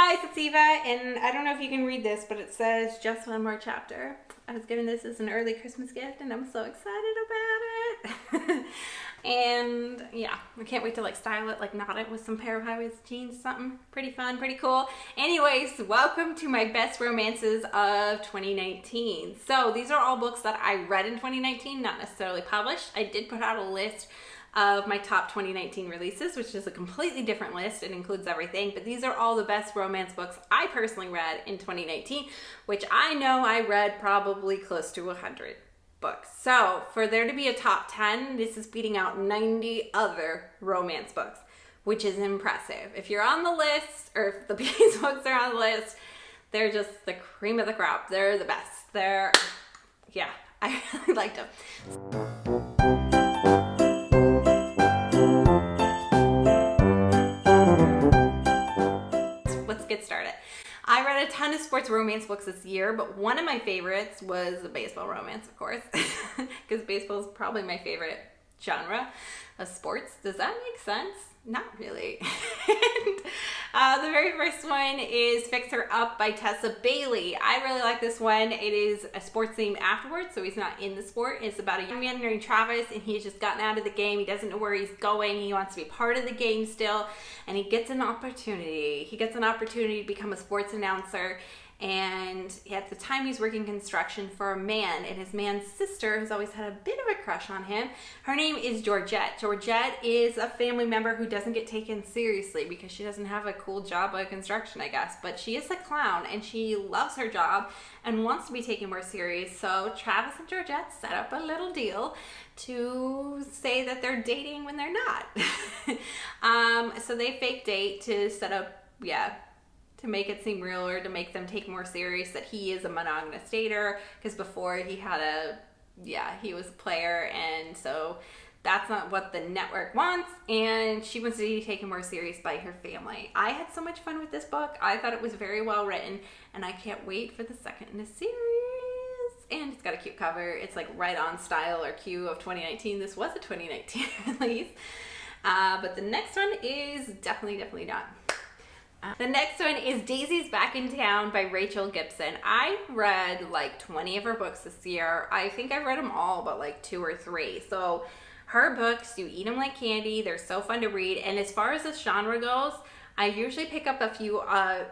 guys, it's Eva, and I don't know if you can read this, but it says just one more chapter. I was given this as an early Christmas gift, and I'm so excited about it. And yeah, I can't wait to like style it, like knot it with some pair of high-waisted jeans, something pretty fun, pretty cool. Anyways, welcome to my best romances of 2019. So these are all books that I read in 2019, not necessarily published. I did put out a list of my top 2019 releases, which is a completely different list. It includes everything, but these are all the best romance books I personally read in 2019, which I know I read probably close to 100 books. So for there to be a top 10, this is beating out 90 other romance books, which is impressive. If you're on the list, or if the these books are on the list, they're just the cream of the crop. They're the best. Yeah, I really liked them. Let's get started. I read a ton of sports romance books this year, but one of my favorites was a baseball romance, of course, because baseball is probably my favorite genre of sports. Does that make sense? Not really. The very first one is Fix Her Up by Tessa Bailey. I really like this one. It is a sports theme afterwards, so he's not in the sport. It's about a young man named Travis, and he's just gotten out of the game. He doesn't know where he's going. He wants to be part of the game still, and he gets an opportunity. He gets an opportunity to become a sports announcer. And at the time he's working construction for a man, and his man's sister has always had a bit of a crush on him. Her name is Georgette. Georgette is a family member who doesn't get taken seriously because she doesn't have a cool job like construction, I guess. But she is a clown, and she loves her job and wants to be taken more serious. So Travis and Georgette set up a little deal to say that they're dating when they're not. So they fake date to set up, to make it seem real, or to make them take more serious that he is a monogamous dater, because before he was a player, and so that's not what the network wants, and she wants to be taken more serious by her family. I had so much fun with this book. I thought it was very well written, and I can't wait for the second in the series. And it's got a cute cover. It's like right on style or cue of 2019. This was a 2019 release. But the next one is definitely not. The next one is Daisy's Back in Town by Rachel Gibson. I read like 20 of her books this year. I think I've read them all but like 2 or 3. So her books, you eat them like candy. They're so fun to read. And as far as the genre goes, I usually pick up a few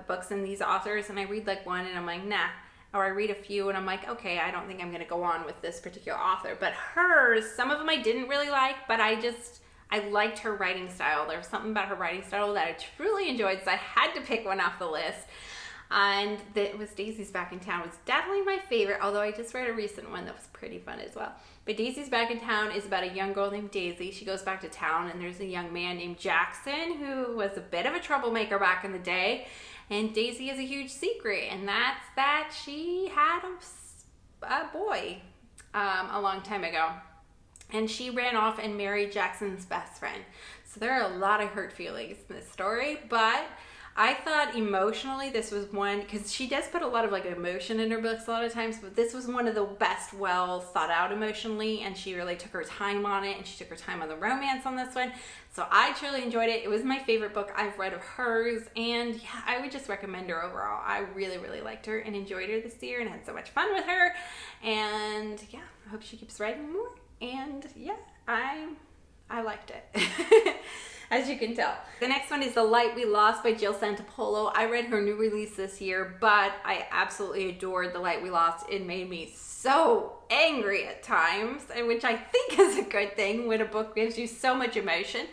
books in these authors, and I read like one and I'm like, nah. Or I read a few and I'm like, okay, I don't think I'm going to go on with this particular author. But hers, some of them I didn't really like, but I liked her writing style. There was something about her writing style that I truly enjoyed, so I had to pick one off the list. And it was Daisy's Back in Town. It was definitely my favorite, although I just read a recent one that was pretty fun as well. But Daisy's Back in Town is about a young girl named Daisy. She goes back to town, and there's a young man named Jackson who was a bit of a troublemaker back in the day. And Daisy has a huge secret, and that's that she had a boy a long time ago. And she ran off and married Jackson's best friend. So there are a lot of hurt feelings in this story, but I thought emotionally this was one, because she does put a lot of like emotion in her books a lot of times, but this was one of the best well thought out emotionally, and she really took her time on it, and she took her time on the romance on this one. So I truly enjoyed it. It was my favorite book I've read of hers, and yeah, I would just recommend her overall. I really liked her and enjoyed her this year and had so much fun with her, and yeah, I hope she keeps writing more. And yeah, I liked it, as you can tell. The next one is The Light We Lost by Jill Santopolo. I read her new release this year, but I absolutely adored The Light We Lost. It made me so angry at times, which I think is a good thing when a book gives you so much emotion.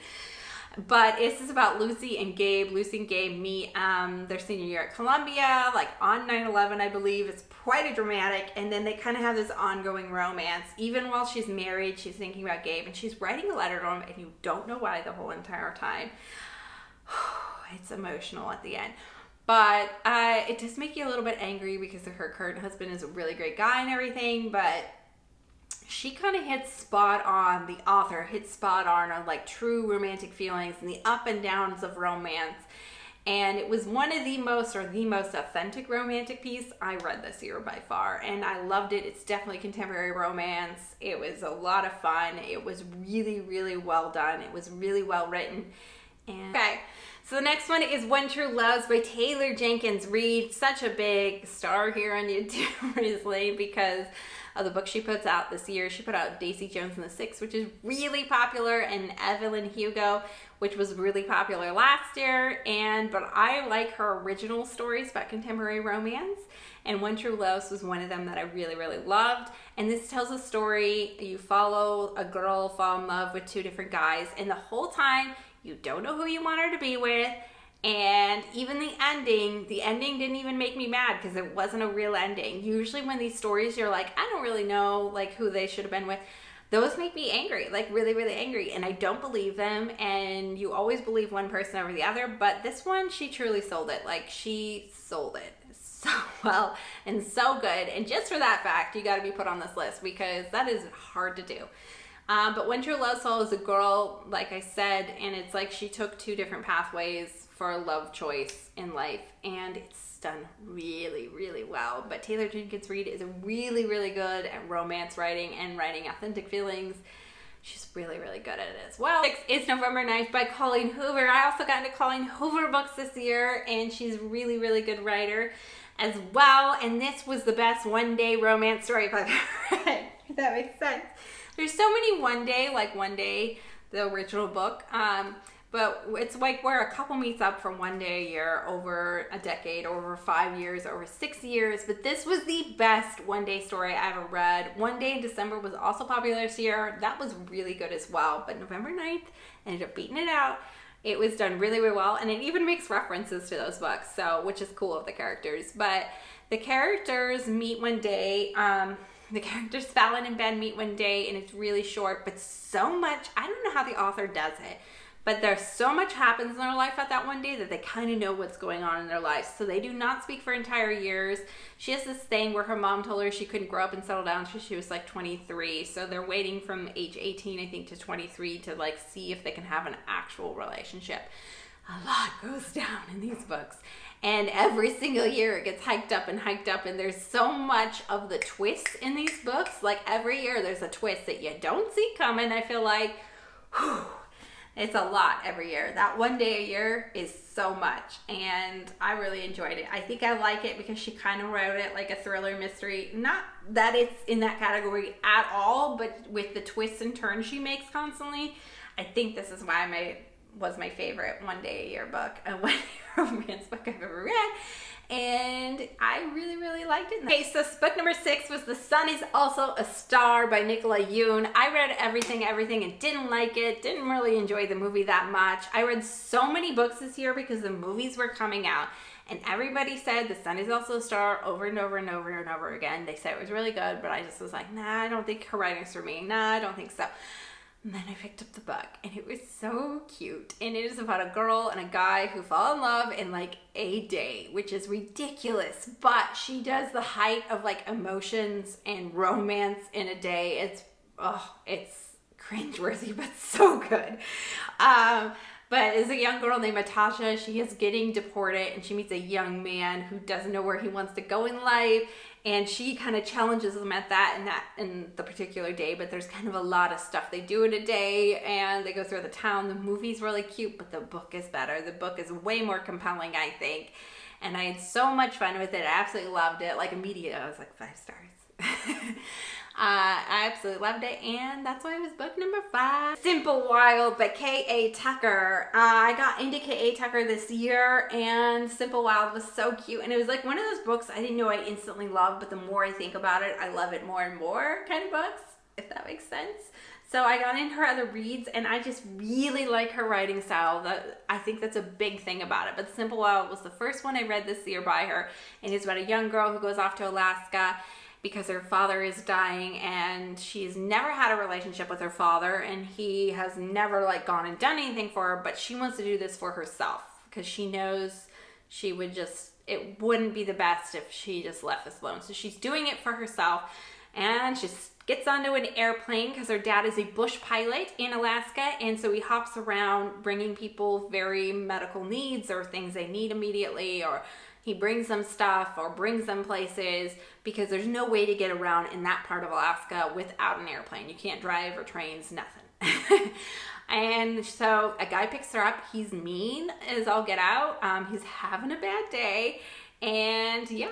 But this is about Lucy and Gabe. Lucy and Gabe meet their senior year at Columbia, like on 9/11, I believe. It's quite a dramatic, and then they kind of have this ongoing romance. Even while she's married, she's thinking about Gabe, and she's writing a letter to him, and you don't know why the whole entire time. It's emotional at the end. But it does make you a little bit angry because her current husband is a really great guy and everything, but she kind of hits spot on, the author hits spot on like true romantic feelings and the up and downs of romance. And it was one of the most authentic romantic piece I read this year by far. And I loved it. It's definitely contemporary romance. It was a lot of fun. It was really well done. It was really well written. And okay, So the next one is When True Loves by Taylor Jenkins Reid. Such a big star here on YouTube recently because of the book she puts out this year. She put out Daisy Jones and the Six, which is really popular, and Evelyn Hugo, which was really popular last year. But I like her original stories about contemporary romance, and When True Loves was one of them that I really, really loved. And this tells a story. You follow a girl fall in love with two different guys, and the whole time you don't know who you want her to be with. And even the ending didn't even make me mad because it wasn't a real ending. Usually when these stories, you're like, I don't really know like who they should have been with. Those make me angry, like really, really angry. And I don't believe them. And you always believe one person over the other. But this one, she truly sold it. Like, she sold it so well and so good. And just for that fact, you got to be put on this list because that is hard to do. But When True Love follows a girl, like I said, and it's like she took two different pathways for a love choice in life, and it's done really, really well. But Taylor Jenkins Reid is really, really good at romance writing and writing authentic feelings. She's really, really good at it as well. Next is November 9th by Colleen Hoover. I also got into Colleen Hoover books this year, and she's a really, really good writer as well. And this was the best one-day romance story I've ever read, if that makes sense. There's so many One Day, the original book, but it's like where a couple meets up for one day a year over a decade, over 5 years, over 6 years. But this was the best one-day story I ever read. One Day in December was also popular this year. That was really good as well. But November 9th ended up beating it out. It was done really, really well, and it even makes references to those books, so which is cool of the characters. But the characters meet one day. The characters Fallon and Ben meet one day, and it's really short, but so much. I don't know how the author does it, but there's so much happens in their life at that one day that they kind of know what's going on in their lives. So they do not speak for entire years. She has this thing where her mom told her she couldn't grow up and settle down until she was like 23. So they're waiting from age 18, I think, to 23 to like see if they can have an actual relationship. A lot goes down in these books. And every single year it gets hiked up, and there's so much of the twists in these books. Like every year there's a twist that you don't see coming. I feel like, whew, it's a lot every year. That one day a year is so much, and I really enjoyed it. I think I like it because she kind of wrote it like a thriller mystery. Not that it's in that category at all, but with the twists and turns she makes constantly, I think this is why was my favorite one day a year book, a one romance book I've ever read, and I really, really liked it. Okay, so book number 6 was The Sun Is Also a Star by Nicola Yoon. I read everything and didn't like it, didn't really enjoy the movie that much. I read so many books this year because the movies were coming out, and everybody said The Sun Is Also a Star over and over and over and over again. They said it was really good, but I just was like, nah, I don't think her writing's for me. Nah, I don't think so. And then I picked up the book, and it was so cute. And it is about a girl and a guy who fall in love in like a day, which is ridiculous. But she does the height of like emotions and romance in a day. It's cringeworthy, but so good. But as a young girl named Natasha, she is getting deported, and she meets a young man who doesn't know where he wants to go in life. And she kind of challenges them at that in the particular day, but there's kind of a lot of stuff they do in a day, and they go through the town. The movie's really cute, but the book is better. The book is way more compelling, I think. And I had so much fun with it. I absolutely loved it. Like immediately, I was like 5 stars. I absolutely loved it, and that's why it was book number 5. Simple Wild by K.A. Tucker. I got into K.A. Tucker this year, and Simple Wild was so cute, and it was like one of those books I didn't know I instantly loved, but the more I think about it, I love it more and more kind of books, if that makes sense. So I got into her other reads, and I just really like her writing style. I think that's a big thing about it. But Simple Wild was the first one I read this year by her, and it's about a young girl who goes off to Alaska because her father is dying, and she's never had a relationship with her father, and he has never like gone and done anything for her, but she wants to do this for herself because she knows it wouldn't be the best if she just left this alone. So she's doing it for herself, and she gets onto an airplane because her dad is a bush pilot in Alaska, and so he hops around bringing people very medical needs or things they need immediately, or he brings them stuff or brings them places because there's no way to get around in that part of Alaska without an airplane. You can't drive or trains, nothing. And so a guy picks her up. He's mean as all get out. He's having a bad day. And yeah,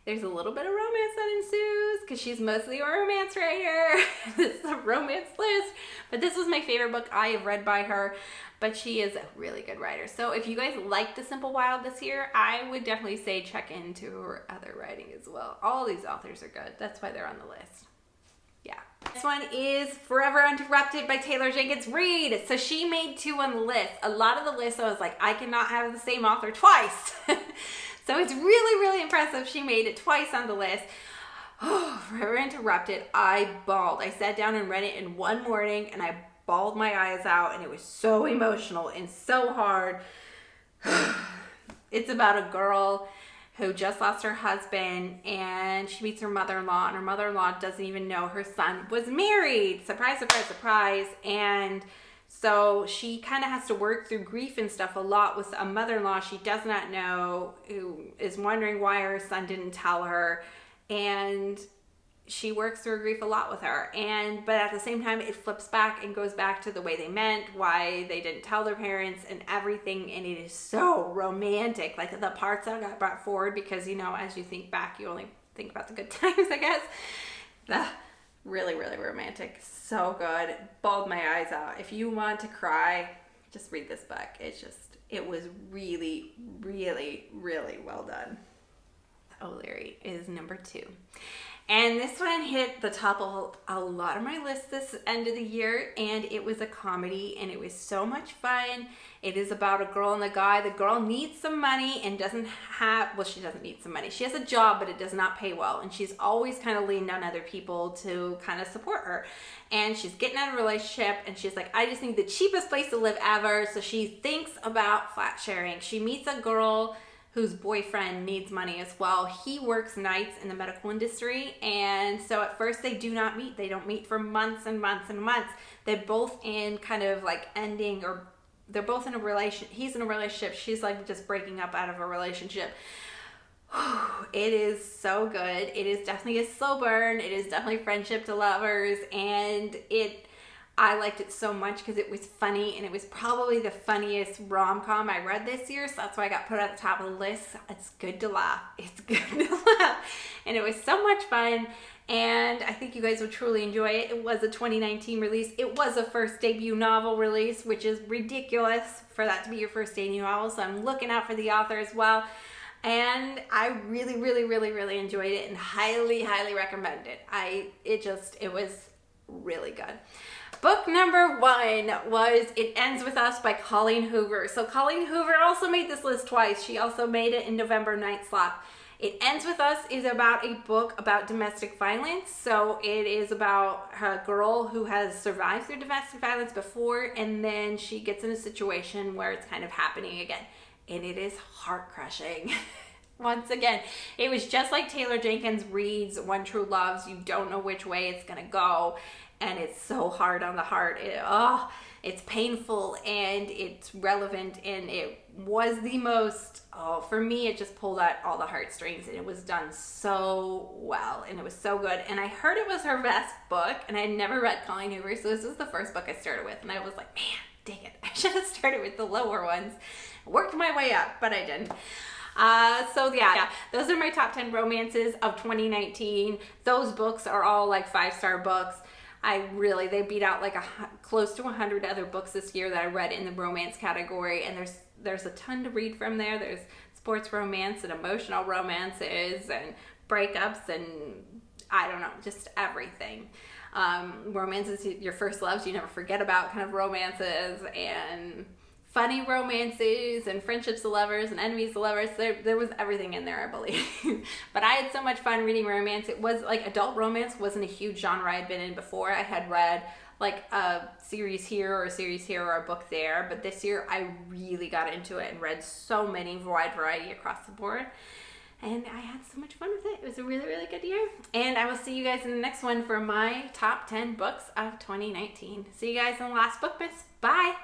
there's a little bit of romance that ensues because she's mostly a romance writer. This is a romance list. But this was my favorite book I have read by her. But she is a really good writer. So if you guys liked The Simple Wild this year, I would definitely say check into her other writing as well. All these authors are good. That's why they're on the list. Yeah. Next one is Forever Interrupted by Taylor Jenkins Reid. So she made 2 on the list. A lot of the lists I was like, I cannot have the same author twice. So it's really, really impressive. She made it twice on the list. Oh, Forever Interrupted. I bawled. I sat down and read it in one morning and I bawled my eyes out, and it was so emotional and so hard. It's about a girl who just lost her husband, and she meets her mother-in-law, and her mother-in-law doesn't even know her son was married. Surprise, surprise, surprise. And so she kind of has to work through grief and stuff a lot with a mother-in-law she does not know, who is wondering why her son didn't tell her. And she works through grief a lot with her, but at the same time it flips back and goes back to the way they meant, why they didn't tell their parents and everything, and it is so romantic. Like the parts that got brought forward, because you know, as you think back, you only think about the good times, I guess. Really, really romantic. So good. Bawled my eyes out. If you want to cry, just read this book. It was really, really, really well done. OLeary is number 2. And this one hit the top of a lot of my lists this end of the year, and it was a comedy, and it was so much fun. It is about a girl and a guy. The girl needs some money and doesn't have, well, she doesn't need some money. She has a job, but it does not pay well, and she's always kind of leaned on other people to kind of support her. And she's getting out of a relationship, and she's like, I just need the cheapest place to live ever. So she thinks about flat sharing. She meets a girl whose boyfriend needs money as well. He works nights in the medical industry, and so at first they do not meet. They don't meet for months and months and months. They're both in kind of like ending, or they're both in a relation. He's in a relationship. She's like just breaking up out of a relationship. It is so good. It is definitely a slow burn. It is definitely friendship to lovers, and I liked it so much because it was funny, and it was probably the funniest rom-com I read this year, so that's why I got put at the top of the list. It's good to laugh. It's good to laugh. And it was so much fun, and I think you guys will truly enjoy it. It was a 2019 release. It was a first debut novel release, which is ridiculous for that to be your first debut novel, so I'm looking out for the author as well. And I really, really, really, really enjoyed it and highly, highly recommend it. It was really good. Book number 1 was It Ends With Us by Colleen Hoover. So Colleen Hoover also made this list twice. She also made it in November Night Slap. It Ends With Us is about a book about domestic violence. So it is about a girl who has survived through domestic violence before, and then she gets in a situation where it's kind of happening again. And it is heart-crushing. Once again, it was just like Taylor Jenkins Reid's One True Loves. You don't know which way it's going to go. And it's so hard on the heart. It's painful, and it's relevant, and it was the most, for me, it just pulled at all the heartstrings, and it was done so well, and it was so good. And I heard it was her best book, and I had never read Colleen Hoover, so this was the first book I started with, and I was like, man, dang it, I should have started with the lower ones. Worked my way up, but I didn't. So yeah, those are my top 10 romances of 2019. Those books are all like 5-star books. They beat out like close to 100 other books this year that I read in the romance category, and there's a ton to read from there. There's sports romance and emotional romances and breakups and I don't know, just everything. Romances, your first loves you never forget about kind of romances, and funny romances and friendships to lovers and enemies to lovers. There was everything in there, I believe. But I had so much fun reading romance. It was like adult romance wasn't a huge genre I had been in before. I had read like a series here or a series here or a book there, but this year I really got into it and read so many wide variety across the board. And I had so much fun with it. It was a really, really good year. And I will see you guys in the next one for my top 10 books of 2019. See you guys in the last book miss. Bye!